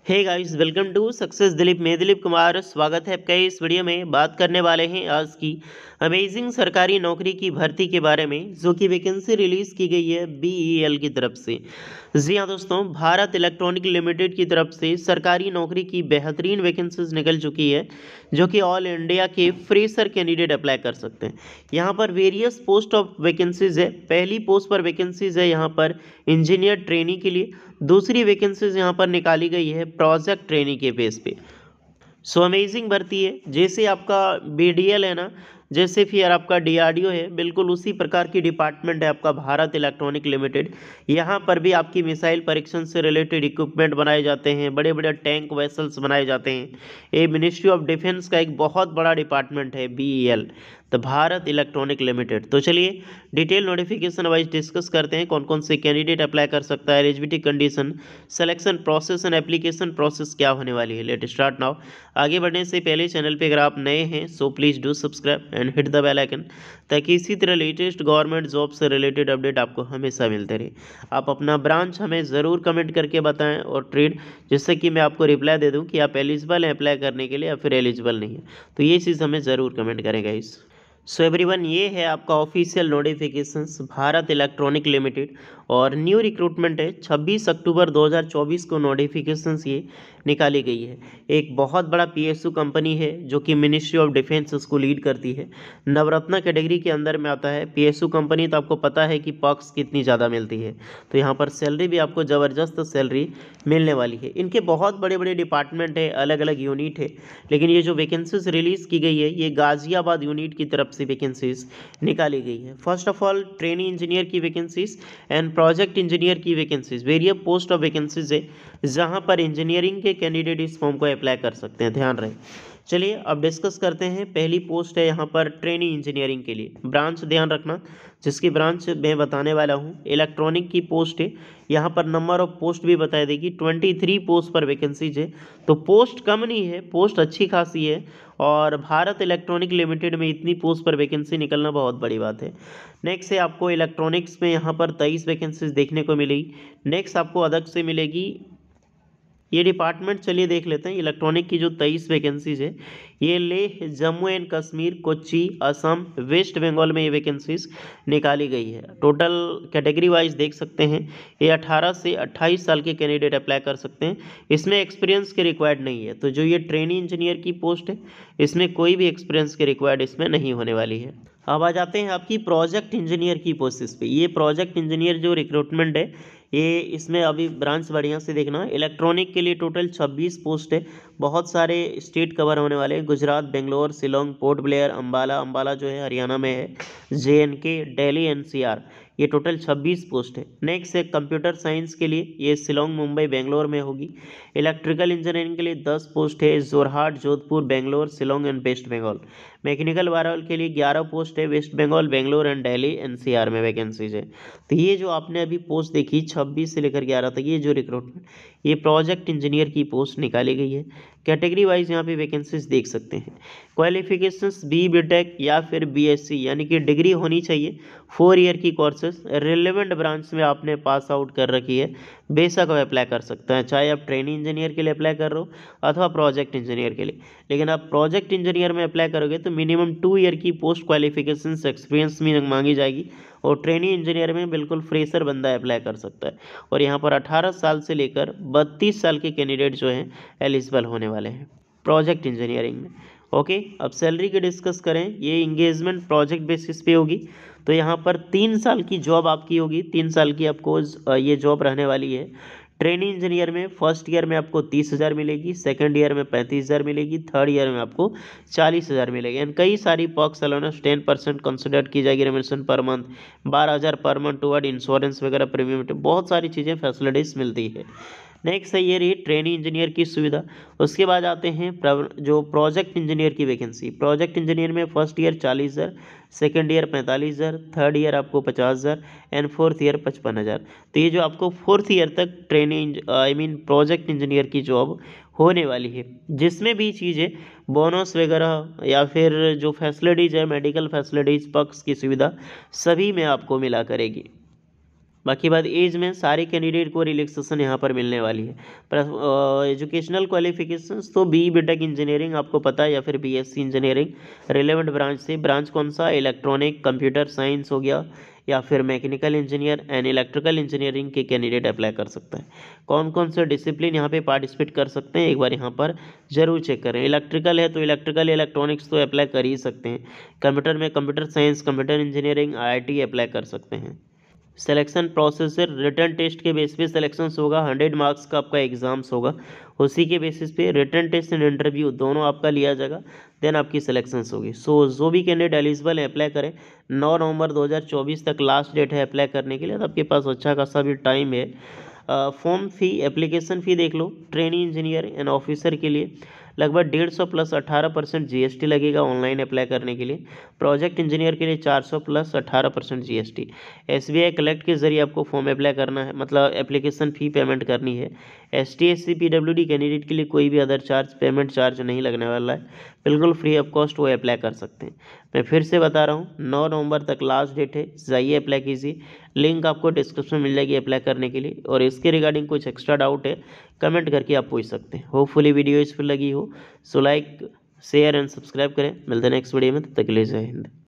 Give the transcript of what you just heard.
Hey guys, welcome to success Dilip. मैं दिलीप कुमार, स्वागत है आपका। इस वीडियो में बात करने वाले हैं आज की अमेजिंग सरकारी नौकरी की भर्ती के बारे में, जो कि वैकेंसी रिलीज की गई है बीईएल की तरफ से। जी हाँ दोस्तों, भारत इलेक्ट्रॉनिक लिमिटेड की तरफ से सरकारी नौकरी की बेहतरीन वैकेंसीज निकल चुकी है, जो कि ऑल इंडिया के फ्रेशर कैंडिडेट अप्लाई कर सकते हैं। यहाँ पर वेरियस पोस्ट ऑफ वैकेंसीज है। पहली पोस्ट पर वैकेंसीज है यहाँ पर इंजीनियर ट्रेनी के लिए। दूसरी वैकेंसीज यहाँ पर निकाली गई है प्रोजेक्ट ट्रेनी के बेस पे। सो अमेजिंग भर्ती है। जैसे आपका बीडीएल है ना, जैसे फिर आपका डीआरडीओ है, बिल्कुल उसी प्रकार की डिपार्टमेंट है आपका भारत इलेक्ट्रॉनिक लिमिटेड। यहाँ पर भी आपकी मिसाइल परीक्षण से रिलेटेड इक्विपमेंट बनाए जाते हैं, बड़े बड़े टैंक वेसल्स बनाए जाते हैं। ये मिनिस्ट्री ऑफ डिफेंस का एक बहुत बड़ा डिपार्टमेंट है BEL, the Bharat electronic limited. तो चलिए डिटेल नोटिफिकेशन वाइज डिस्कस करते हैं कौन कौन से कैंडिडेट अप्लाई कर सकता है, eligibility condition, selection process and application process क्या होने वाली है। Let start now. आगे बढ़ने से पहले चैनल पे अगर आप नए हैं so please do subscribe and hit the bell icon, ताकि इसी तरह लेटेस्ट गवर्नमेंट जॉब से रिलेटेड अपडेट आपको हमेशा मिलते रहे। आप अपना ब्रांच हमें ज़रूर कमेंट करके बताएं और ट्रेड, जिससे कि मैं आपको रिप्लाई दे दूं कि आप एलिजिबल हैं अप्लाई करने के लिए या फिर एलिजिबल नहीं है। तो ये चीज़ हमें ज़रूर कमेंट करें गाइस। सो एवरीवन, ये है आपका official notifications Bharat electronic limited, और न्यू रिक्रूटमेंट है। 26 अक्टूबर 2024 को नोटिफिकेशंस ये निकाली गई है। एक बहुत बड़ा पीएसयू कंपनी है जो कि मिनिस्ट्री ऑफ डिफेंस उसको लीड करती है। नवरत्ना कैटेगरी के अंदर में आता है पीएसयू कंपनी। तो आपको पता है कि पॉक्स कितनी ज़्यादा मिलती है, तो यहाँ पर सैलरी भी आपको ज़बरदस्त सैलरी मिलने वाली है। इनके बहुत बड़े बड़े डिपार्टमेंट है, अलग अलग यूनिट है, लेकिन ये जो वैकेंसीज रिलीज़ की गई है ये गाज़ियाबाद यूनिट की तरफ से वैकेंसीज निकाली गई है। First of all trainee engineer की वैकेंसीज एंड प्रोजेक्ट इंजीनियर की vacancies, various post of vacancies है, जहां पर इंजीनियरिंग के कैंडिडेट इस फॉर्म को अप्लाई कर सकते हैं। ध्यान रहे। चलिए अब डिस्कस करते हैं। पहली पोस्ट है यहाँ पर ट्रेनी इंजीनियरिंग के लिए। ब्रांच ध्यान रखना, जिसकी ब्रांच मैं बताने वाला हूँ इलेक्ट्रॉनिक की पोस्ट है। यहाँ पर नंबर ऑफ पोस्ट भी बता देगी, 23 पोस्ट पर वैकेंसीज है। तो पोस्ट कम नहीं है, पोस्ट अच्छी खासी है, और भारत इलेक्ट्रॉनिक लिमिटेड में इतनी पोस्ट पर वैकेंसी निकलना बहुत बड़ी बात है। नेक्स्ट है आपको इलेक्ट्रॉनिक्स में यहाँ पर 23 वैकेंसीज देखने को मिलेगी। नेक्स्ट आपको अलग से मिलेगी ये डिपार्टमेंट। चलिए देख लेते हैं इलेक्ट्रॉनिक की जो 23 वैकेंसीज है। ये लेह, जम्मू एंड कश्मीर, कोच्चि, असम, वेस्ट बंगाल में ये वैकेंसीज निकाली गई है। टोटल कैटेगरी वाइज देख सकते हैं, ये 18 से 28 साल के कैंडिडेट अप्लाई कर सकते हैं। इसमें एक्सपीरियंस के रिक्वायर्ड नहीं है। तो जो ये ट्रेनी इंजीनियर की पोस्ट है, इसमें कोई भी एक्सपीरियंस के रिक्वायर्ड इसमें नहीं होने वाली है। अब आ जाते हैं आपकी प्रोजेक्ट इंजीनियर की पोस्ट्स पे। ये प्रोजेक्ट इंजीनियर जो रिक्रूटमेंट है, ये इसमें अभी ब्रांच बढ़िया से देखना। इलेक्ट्रॉनिक के लिए टोटल 26 पोस्ट है। बहुत सारे स्टेट कवर होने वाले हैं, गुजरात, बेंगलोर, शिलोंग, पोर्ट ब्लेयर, अंबाला जो है हरियाणा में है, जेएनके, दिल्ली, एनसीआर। ये टोटल 26 पोस्ट है। नेक्स्ट है कंप्यूटर साइंस के लिए, ये शिलोंग, मुंबई, बेंगलोर में होगी। इलेक्ट्रिकल इंजीनियरिंग के लिए 10 पोस्ट है, Jorhat, Jodhpur, Bangalore, Shillong and West Bengal. Mechanical viral के लिए 11 पोस्ट है, वेस्ट बंगाल, बेंगलोर एंड दिल्ली एनसीआर में वैकेंसीज है। तो ये जो आपने अभी पोस्ट देखी 26 से लेकर 11 तक, ये जो रिक्रूटमेंट, ये प्रोजेक्ट इंजीनियर की पोस्ट निकाली गई है। कैटेगरी वाइज यहाँ पे वैकेंसीज देख सकते हैं। क्वालिफिकेशंस बीटेक या फिर बीएससी यानी कि डिग्री होनी चाहिए। 4 ईयर की कोर्सेज, रिलेवेंट ब्रांच में आपने पास आउट कर रखी है, बेशक आप अप्लाई कर सकते हैं, चाहे आप ट्रेनिंग इंजीनियर के लिए अप्लाई कर रहे हो अथवा प्रोजेक्ट इंजीनियर के लिए। लेकिन आप प्रोजेक्ट इंजीनियर में अप्लाई करोगे तो मिनिमम 2 ईयर की पोस्ट क्वालिफिकेशन एक्सपीरियंस में मांगी जाएगी, और ट्रेनिंग इंजीनियर में बिल्कुल फ्रेशर बंदा अप्लाई कर सकता है। और यहाँ पर 18 साल से लेकर 32 साल के कैंडिडेट जो हैं एलिजिबल होने वाले हैं प्रोजेक्ट इंजीनियरिंग में। ओके, अब सैलरी की डिस्कस करें। ये इंगेजमेंट प्रोजेक्ट बेसिस पे होगी। तो यहाँ पर 3 साल की जॉब आपकी होगी, 3 साल की आपको ये जॉब रहने वाली है। ट्रेनिंग इंजीनियर में फर्स्ट ईयर में आपको 30,000 मिलेगी, सेकंड ईयर में 35,000 मिलेगी, थर्ड ईयर में आपको 40,000 मिलेगी। एंड कई सारी पॉक्स अलाउंस 10% कंसिडर की जाएगी, remuneration per month 12,000 per month toward insurance वगैरह, प्रीमियम, बहुत सारी चीज़ें फैसिलिटीज़ मिलती है। नेक्स्ट है ये रही ट्रेनिंग इंजीनियर की सुविधा। उसके बाद आते हैं जो प्रोजेक्ट इंजीनियर की वैकेंसी। प्रोजेक्ट इंजीनियर में first year 40,000, second year 45,000, third year आपको 50,000 एंड फोर्थ ईयर 55,000। तो ये जो आपको फोर्थ ईयर तक ट्रेनिंग प्रोजेक्ट इंजीनियर की जॉब होने वाली है, जिसमें भी चीज़ें बोनस वगैरह या फिर जो फैसिलिटीज़ है, मेडिकल फैसिलिटीज़, पक्ष की सुविधा, सभी में आपको मिला करेगी। बाकी बात एज में सारे कैंडिडेट को रिलैक्सेशन यहाँ पर मिलने वाली है। एजुकेशनल क्वालिफिकेशंस तो बी बीटेक इंजीनियरिंग आपको पता है, या फिर बीएससी इंजीनियरिंग रिलेवेंट ब्रांच से। ब्रांच कौन सा? इलेक्ट्रॉनिक, कंप्यूटर साइंस हो गया, या फिर mechanical engineer and electrical engineering के कैंडिडेट अप्लाई कर सकते हैं। कौन कौन से डिसिप्लिन यहाँ पे पार्टिसिपेट कर सकते हैं एक बार यहाँ पर जरूर चेक करें। इलेक्ट्रिकल है तो इलेक्ट्रिकल, इलेक्ट्रॉनिक्स तो अप्लाई कर ही सकते हैं। कंप्यूटर में computer science, computer engineering, IIT apply कर सकते हैं। सिलेक्शन प्रोसेस रिटर्न टेस्ट के बेस पे सिलेक्शन होगा। 100 मार्क्स का आपका एग्जाम्स होगा, उसी के बेसिस पे रिटर्न टेस्ट एंड इंटरव्यू दोनों आपका लिया जाएगा, देन आपकी सिलेक्शंस होगी। सो जो भी कैंडिडेट एलिजिबल है अप्लाई करें। 9 नवंबर 2024 तक लास्ट डेट है अप्लाई करने के लिए, तो आपके पास अच्छा खासा भी टाइम है। फॉर्म फी, एप्लीकेशन फ़ी देख लो। ट्रेनी इंजीनियर एंड ऑफिसर के लिए लगभग 150 प्लस 18% जीएसटी लगेगा ऑनलाइन अप्लाई करने के लिए। प्रोजेक्ट इंजीनियर के लिए 400 प्लस 18% जीएसटी। एसबीआई कलेक्ट के जरिए आपको फॉर्म अप्लाई करना है, मतलब एप्लीकेशन फ़ी पेमेंट करनी है। एसटी एससी पीडब्ल्यूडी कैंडिडेट के लिए कोई भी अदर चार्ज, पेमेंट चार्ज नहीं लगने वाला है, बिल्कुल फ्री ऑफ कॉस्ट वो अप्लाई कर सकते हैं। मैं फिर से बता रहा हूँ, 9 नवंबर तक लास्ट डेट है, जाइए अप्लाई कीजिए। लिंक आपको डिस्क्रिप्शन में मिल जाएगी अप्लाई करने के लिए। और इसके रिगार्डिंग कुछ एक्स्ट्रा डाउट है कमेंट करके आप पूछ सकते हैं। होपफुली वीडियो इस पर लगी हो, so like share and subscribe करें। मिलते हैं नेक्स्ट वीडियो में, तब तक के लिए जय हिंद।